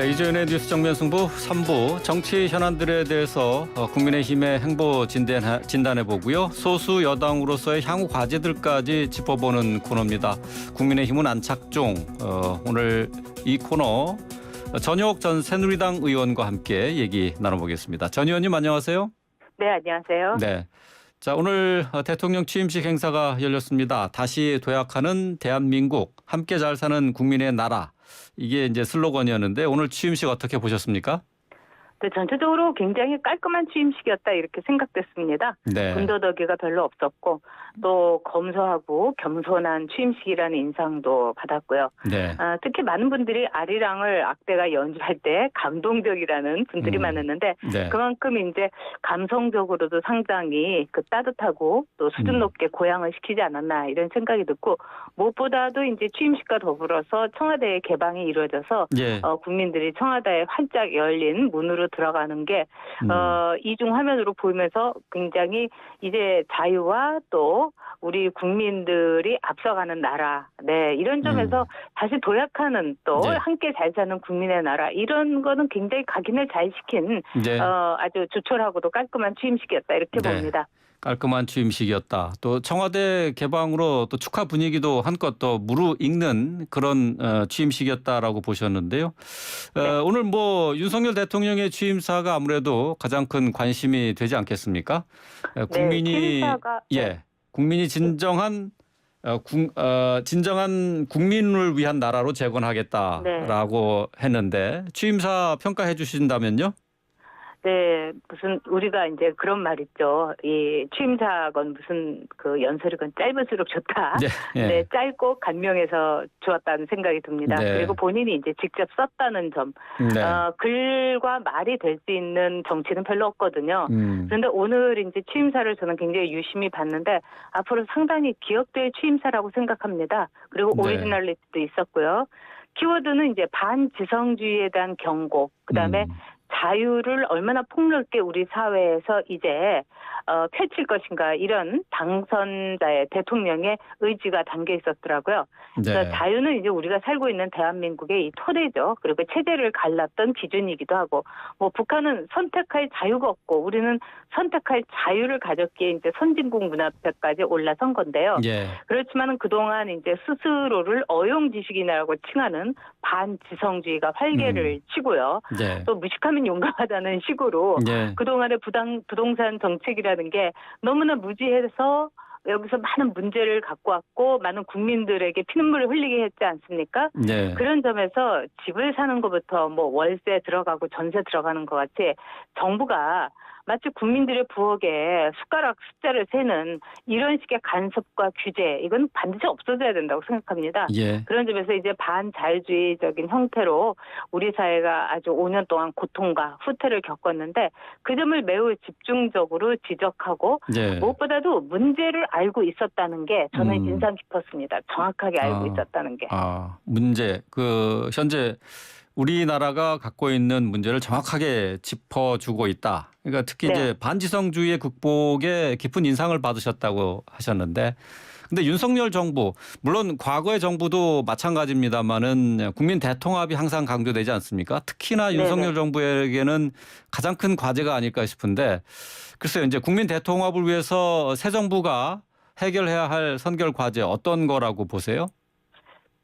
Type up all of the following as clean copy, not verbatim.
네, 이재현의 뉴스 정면 승부 3부 정치 현안들에 대해서 국민의힘의 행보 진단해 보고요. 소수 여당으로서의 향후 과제들까지 짚어보는 코너입니다. 국민의힘은 안착종. 오늘 이 코너 전효옥 전 새누리당 의원과 함께 얘기 나눠보겠습니다. 전 의원님 안녕하세요. 네, 안녕하세요. 네. 자, 오늘 대통령 취임식 행사가 열렸습니다. 다시 도약하는 대한민국, 함께 잘 사는 국민의 나라. 이게 이제 슬로건이었는데 오늘 취임식 어떻게 보셨습니까? 네, 전체적으로 굉장히 깔끔한 취임식이었다 이렇게 생각됐습니다. 네. 군더더기가 별로 없었고 또 검소하고 겸손한 취임식이라는 인상도 받았고요. 네. 특히 많은 분들이 아리랑을 악대가 연주할 때 감동적이라는 분들이 많았는데 네. 그만큼 이제 감성적으로도 상당히 따뜻하고 또 수준 높게 고양을 시키지 않았나 이런 생각이 들고 무엇보다도 이제 취임식과 더불어서 청와대의 개방이 이루어져서 예. 국민들이 청와대에 활짝 열린 문으로 들어가는 게 이중 화면으로 보이면서 굉장히 이제 자유와 또 우리 국민들이 앞서가는 나라, 네 이런 점에서 다시 도약하는 또 네. 함께 잘 사는 국민의 나라 이런 거는 굉장히 각인을 잘 시킨 네. 아주 조촐하고도 깔끔한 취임식이었다 이렇게 네. 봅니다. 깔끔한 취임식이었다. 또 청와대 개방으로 또 축하 분위기도 한껏 더 무르익는 그런 취임식이었다라고 보셨는데요. 네. 오늘 뭐 윤석열 대통령의 취임사가 아무래도 가장 큰 관심이 되지 않겠습니까? 국민이 취임사가 국민이 진정한 진정한 국민을 위한 나라로 재건하겠다라고 했는데 취임사 평가해 주신다면요? 네, 무슨 우리가 이제 그런 말 있죠. 이 취임사건 무슨 연설이건 짧을수록 좋다. 네, 예. 네, 짧고 간명해서 좋았다는 생각이 듭니다. 네. 그리고 본인이 이제 직접 썼다는 점, 네. 글과 말이 될 수 있는 정치는 별로 없거든요. 그런데 오늘 이제 취임사를 저는 굉장히 유심히 봤는데 앞으로 상당히 기억될 취임사라고 생각합니다. 그리고 네. 오리지널리티도 있었고요. 키워드는 이제 반지성주의에 대한 경고, 그다음에 자유를 얼마나 폭넓게 우리 사회에서 이제 펼칠 것인가 이런 당선자의 대통령의 의지가 담겨 있었더라고요. 그래서 네. 자유는 이제 우리가 살고 있는 대한민국의 이 토대죠. 그리고 체제를 갈랐던 기준이기도 하고 뭐 북한은 선택할 자유가 없고 우리는 선택할 자유를 가졌기에 이제 선진국 문 앞에까지 올라선 건데요. 예. 그렇지만은 그동안 이제 스스로를 어용지식인이라고 칭하는 반지성주의가 활개를 치고요. 네. 또 무식하면 용감하다는 식으로 네. 그동안의 부동산 정책이라는 게 너무나 무지해서 여기서 많은 문제를 갖고 왔고 많은 국민들에게 피눈물을 흘리게 했지 않습니까? 네. 그런 점에서 집을 사는 것부터 뭐 월세 들어가고 전세 들어가는 것 같이 정부가 마치 국민들의 부엌에 숟가락 숫자를 세는 이런 식의 간섭과 규제 이건 반드시 없어져야 된다고 생각합니다. 예. 그런 점에서 이제 반자유주의적인 형태로 우리 사회가 아주 5년 동안 고통과 후퇴를 겪었는데 그 점을 매우 집중적으로 지적하고 예. 무엇보다도 문제를 알고 있었다는 게 저는 인상 깊었습니다. 정확하게 알고 있었다는 게. 문제 현재 우리나라가 갖고 있는 문제를 정확하게 짚어주고 있다. 그러니까 특히 네. 이제 반지성주의 극복에 깊은 인상을 받으셨다고 하셨는데, 근데 윤석열 정부 물론 과거의 정부도 마찬가지입니다만은 국민 대통합이 항상 강조되지 않습니까? 특히나 윤석열 정부에게는 가장 큰 과제가 아닐까 싶은데, 글쎄요 이제 국민 대통합을 위해서 새 정부가 해결해야 할 선결 과제 어떤 거라고 보세요?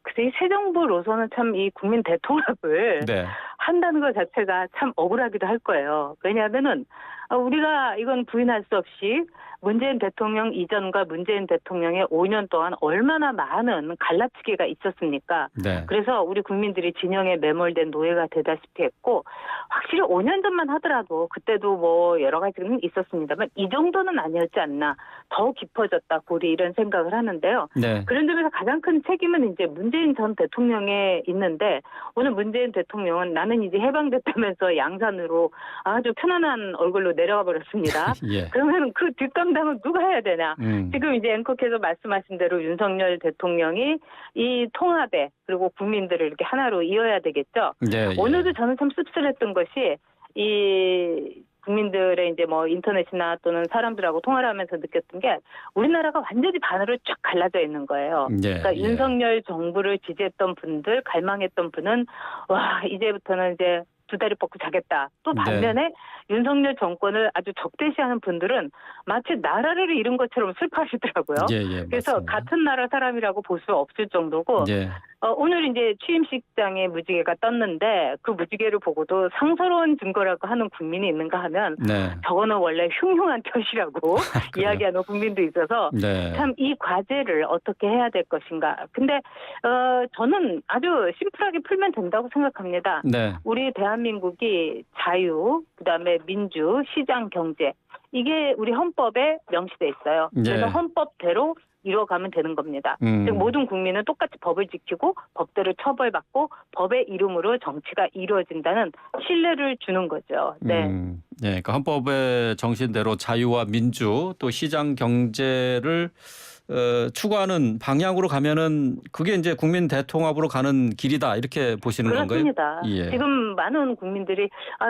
그래서 새 정부로서는 참 이 국민 대통합을 네. 한다는 것 자체가 참 억울하기도 할 거예요. 왜냐하면은 우리가 이건 부인할 수 없이 문재인 대통령 이전과 문재인 대통령의 5년 동안 얼마나 많은 갈라치기가 있었습니까? 네. 그래서 우리 국민들이 진영에 매몰된 노예가 되다시피 했고 확실히 5년 전만 하더라도 그때도 뭐 여러 가지는 있었습니다만 이 정도는 아니었지 않나. 더 깊어졌다 고리 이런 생각을 하는데요. 네. 그런 점에서 가장 큰 책임은 이제 문재인 전 대통령에 있는데 오늘 문재인 대통령은 나는 이제 해방됐다면서 양산으로 아주 편안한 얼굴로 내려가 버렸습니다. 예. 그러면 그 뒷감당은 누가 해야 되냐. 지금 이제 앵커께서 말씀하신 대로 윤석열 대통령이 이 통합에 그리고 국민들을 이렇게 하나로 이어야 되겠죠. 네, 예. 오늘도 저는 참 씁쓸했던 것이 이 국민들의 이제 뭐 인터넷이나 또는 사람들하고 통화를 하면서 느꼈던 게 우리나라가 완전히 반으로 쫙 갈라져 있는 거예요. 예, 그러니까 예. 윤석열 정부를 지지했던 분들, 갈망했던 분은 와 이제부터는 이제 두 다리 뻗고 자겠다. 또 네. 반면에 윤석열 정권을 아주 적대시하는 분들은 마치 나라를 잃은 것처럼 슬퍼하시더라고요. 예, 예, 그래서 맞습니다. 같은 나라 사람이라고 볼 수 없을 정도고 예. 오늘 이제 취임식장에 무지개가 떴는데 그 무지개를 보고도 상서로운 증거라고 하는 국민이 있는가 하면 네. 저거는 원래 흉흉한 탓이라고 이야기하는 국민도 있어서 네. 참 이 과제를 어떻게 해야 될 것인가. 근데 저는 아주 심플하게 풀면 된다고 생각합니다. 네. 우리 대한민국이 자유, 그다음에 민주, 시장, 경제 이게 우리 헌법에 명시돼 있어요. 그래서 예. 헌법대로 이루어가면 되는 겁니다. 즉 모든 국민은 똑같이 법을 지키고 법대로 처벌받고 법의 이름으로 정치가 이루어진다는 신뢰를 주는 거죠. 네. 예, 그러니까 헌법의 정신대로 자유와 민주 또 시장 경제를 추구하는 방향으로 가면은 그게 이제 국민 대통합으로 가는 길이다 이렇게 보시는 그렇습니다. 건가요? 예. 지금 많은 국민들이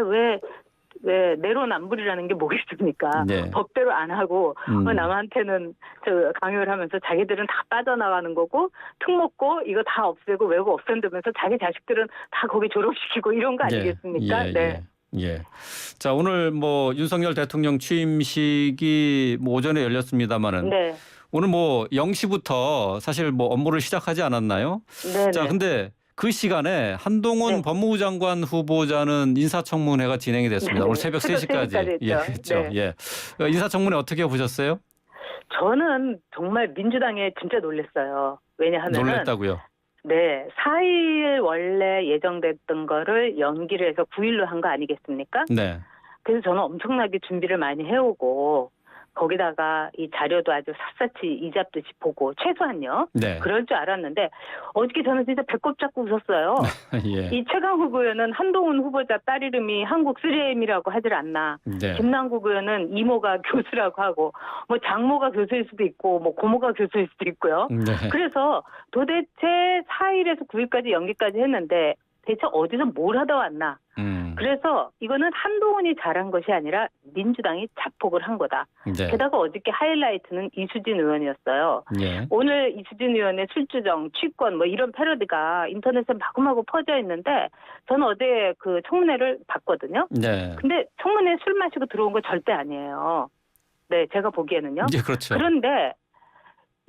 왜 내로남불이라는 게 뭐겠습니까? 네. 법대로 안 하고 남한테는 강요를 하면서 자기들은 다 빠져나가는 거고 특목고 이거 다 없애고 외고 없앤다면서 자기 자식들은 다 거기 졸업시키고 이런 거 아니겠습니까? 예, 네. 예. 자, 오늘 뭐 윤석열 대통령 취임식이 뭐 오전에 열렸습니다마는 네. 오늘 뭐 0시부터 사실 뭐 업무를 시작하지 않았나요? 네. 자, 근데 그 시간에 한동훈 네. 법무부 장관 후보자는 인사청문회가 진행이 됐습니다. 네. 오늘 새벽 새벽 3시까지. 3시까지 예, 했죠. 그렇죠. 네. 예. 인사청문회 어떻게 보셨어요? 저는 정말 민주당에 진짜 놀랐어요. 왜냐하면 놀랬다고요? 네, 4일 원래 예정됐던 거를 연기를 해서 9일로 한 거 아니겠습니까? 네. 그래서 저는 엄청나게 준비를 많이 해오고 거기다가 이 자료도 아주 샅샅이 이잡듯이 보고 최소한요. 네. 그럴 줄 알았는데 어저께 저는 진짜 배꼽 잡고 웃었어요. 예. 이 최강욱 의원은 한동훈 후보자 딸 이름이 한국 3M이라고 하질 않나. 네. 김남국 의원은 이모가 교수라고 하고 뭐 장모가 교수일 수도 있고 뭐 고모가 교수일 수도 있고요. 네. 그래서 도대체 4일에서 9일까지 연기까지 했는데 대체 어디서 뭘 하다 왔나. 그래서 이거는 한동훈이 잘한 것이 아니라 민주당이 자폭을 한 거다. 네. 게다가 어저께 하이라이트는 이수진 의원이었어요. 예. 오늘 이수진 의원의 술주정, 취권 뭐 이런 패러디가 인터넷에 마구마구 퍼져 있는데 저는 어제 그 청문회를 봤거든요. 네. 근데 청문회 술 마시고 들어온 거 절대 아니에요. 네, 제가 보기에는요. 예, 그렇죠. 그런데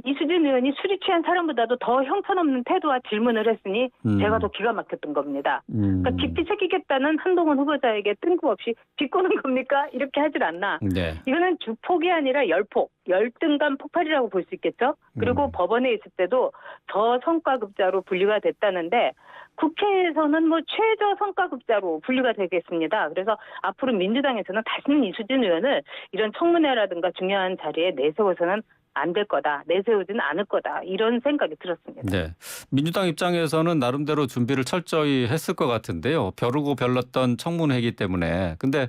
이수진 의원이 술이 취한 사람보다도 더 형편없는 태도와 질문을 했으니 제가 더 기가 막혔던 겁니다. 그러니까 깊이 새기겠다는 한동훈 후보자에게 뜬금없이 비꼬는 겁니까? 이렇게 하질 않나. 네. 이거는 주폭이 아니라 열폭, 열등감 폭발이라고 볼 수 있겠죠. 그리고 법원에 있을 때도 저성과급자로 분류가 됐다는데 국회에서는 뭐 최저 성과급자로 분류가 되겠습니다. 그래서 앞으로 민주당에서는 다시는 이수진 의원을 이런 청문회라든가 중요한 자리에 내세워서는 안 될 거다. 내세우지는 않을 거다. 이런 생각이 들었습니다. 네. 민주당 입장에서는 나름대로 준비를 철저히 했을 것 같은데요. 벼르고 별렀던 청문회이기 때문에. 근데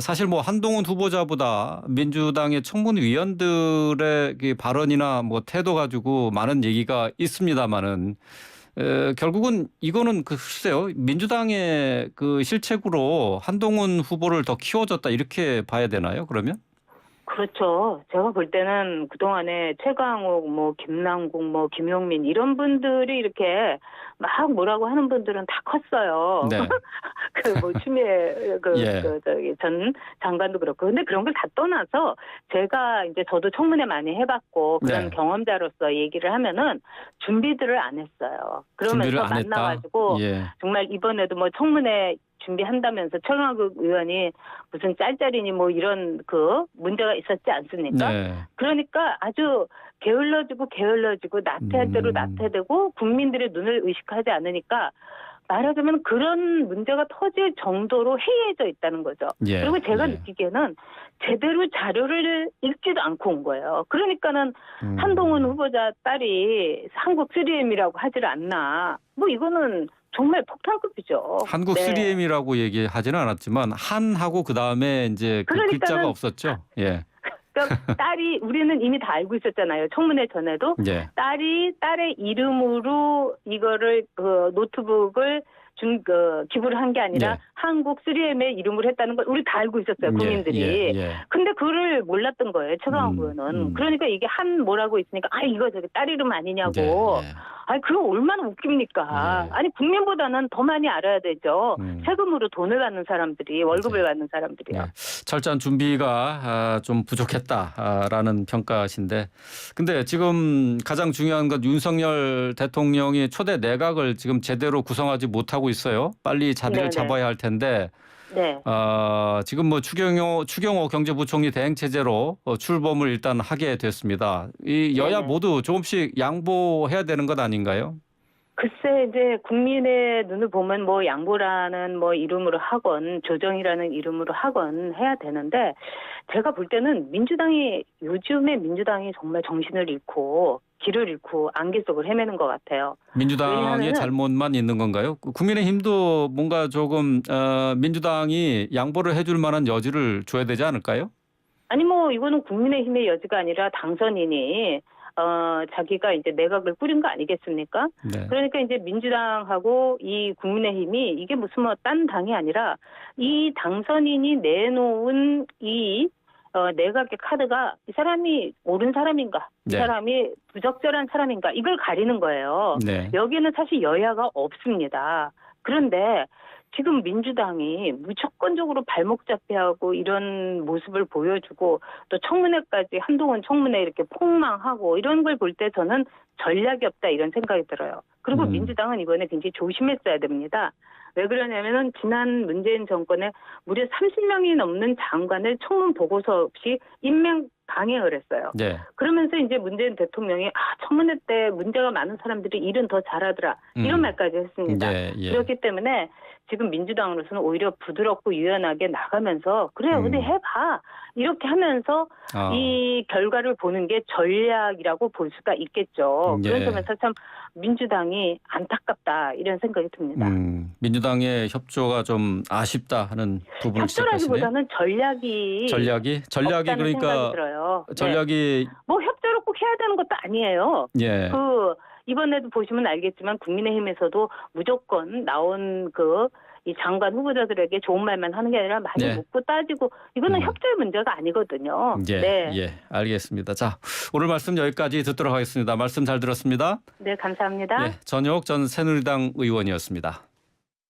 사실 뭐 한동훈 후보자보다 민주당의 청문위원들의 발언이나 뭐 태도 가지고 많은 얘기가 있습니다만은 결국은 이거는 글쎄요. 민주당의 그 실책으로 한동훈 후보를 더 키워줬다 이렇게 봐야 되나요? 그러면? 그렇죠. 제가 볼 때는 그동안에 최강욱, 뭐 김남국, 뭐 김용민 이런 분들이 이렇게 막 뭐라고 하는 분들은 다 컸어요. 네. 그 뭐 추미애 예. 저기 전 장관도 그렇고. 근데 그런 걸 다 떠나서 제가 이제 저도 청문회 많이 해봤고 그런 네. 경험자로서 얘기를 하면은 준비들을 안 했어요. 준비를 그러면서 안 했다. 만나가지고 예. 정말 이번에도 뭐 청문회 준비한다면서 최강욱 의원이 무슨 짤짤이니 뭐 이런 그 문제가 있었지 않습니까? 네. 그러니까 아주 게을러지고 나태할 대로 나태되고 국민들의 눈을 의식하지 않으니까 말하자면 그런 문제가 터질 정도로 해이해져 있다는 거죠. 예. 그리고 제가 예. 느끼기에는 제대로 자료를 읽지도 않고 온 거예요. 그러니까는 한동훈 후보자 딸이 한국 3M이라고 하질 않나. 뭐 이거는 정말 폭탄급이죠. 한국 네. 3M이라고 얘기하지는 않았지만 한하고 그다음에 이제 그 그러니까는 글자가 없었죠. 예. 그러니까 딸이 우리는 이미 다 알고 있었잖아요. 청문회 전에도 예. 딸의 이름으로 이거를 그 노트북을 기부를 한 게 아니라 네. 한국 3M의 이름으로 했다는 걸 우리 다 알고 있었어요, 국민들이. 예, 예. 근데 그거를 몰랐던 거예요, 최강욱 의원은. 그러니까 이게 한 뭐라고 있으니까 이거 저기 딸 이름 아니냐고. 예, 예. 아니 그거 얼마나 웃깁니까? 예. 아니 국민보다는 더 많이 알아야 되죠. 음. 세금으로 돈을 받는 사람들이, 월급을 받는 사람들이요. 네. 철저한 준비가 좀 부족했다라는 평가신데, 근데 지금 가장 중요한 건 윤석열 대통령이 초대 내각을 지금 제대로 구성하지 못하고 있어요. 빨리 자리를 네네. 잡아야 할 텐데, 네. 지금 뭐 추경호 경제부총리 대행 체제로 출범을 일단 하게 됐습니다. 이 여야 네네. 모두 조금씩 양보해야 되는 것 아닌가요? 글쎄 이제 국민의 눈을 보면 뭐 양보라는 뭐 이름으로 하건 조정이라는 이름으로 하건 해야 되는데 제가 볼 때는 요즘에 민주당이 정말 정신을 잃고 길을 잃고 안개 속을 헤매는 것 같아요. 민주당의 왜냐하면은- 잘못만 있는 건가요? 국민의힘도 뭔가 조금 민주당이 양보를 해줄 만한 여지를 줘야 되지 않을까요? 아니 뭐 이거는 국민의힘의 여지가 아니라 당선인이 자기가 이제 내각을 꾸린 거 아니겠습니까? 네. 그러니까 이제 민주당하고 이 국민의힘이 이게 무슨 뭐 딴 당이 아니라 이 당선인이 내놓은 이 내각의 카드가 이 사람이 옳은 사람인가, 이 네. 사람이 부적절한 사람인가 이걸 가리는 거예요. 네. 여기는 사실 여야가 없습니다. 그런데 지금 민주당이 무조건적으로 발목 잡기하고 이런 모습을 보여주고 또 청문회까지 한동훈 청문회 이렇게 폭망하고 이런 걸 볼 때 저는 전략이 없다 이런 생각이 들어요. 그리고 민주당은 이번에 굉장히 조심했어야 됩니다. 왜 그러냐면은 지난 문재인 정권에 무려 30명이 넘는 장관을 청문 보고서 없이 임명 강행을 했어요. 네. 그러면서 이제 문재인 대통령이 청문회 때 문제가 많은 사람들이 일은 더 잘하더라 이런 말까지 했습니다. 예, 예. 그렇기 때문에 지금 민주당으로서는 오히려 부드럽고 유연하게 나가면서 그래 어디 해봐 이렇게 하면서 이 결과를 보는 게 전략이라고 볼 수가 있겠죠. 예. 그런 점에서 참 민주당이 안타깝다 이런 생각이 듭니다. 민주당의 협조가 좀 아쉽다 하는 부분을 지적하시네요. 협조라기보다는 전략이 없다는 그러니까 생각이 들어요. 전략이 뭐 협조를 꼭 해야 되는 것도 아니에요. 예. 이번에도 보시면 알겠지만 국민의힘에서도 무조건 나온 이 장관 후보자들에게 좋은 말만 하는 게 아니라 많이 네. 묻고 따지고 이거는 협조의 문제가 아니거든요. 예, 네. 예, 알겠습니다. 자, 오늘 말씀 여기까지 듣도록 하겠습니다. 말씀 잘 들었습니다. 네, 감사합니다. 예, 전효옥 전 새누리당 의원이었습니다.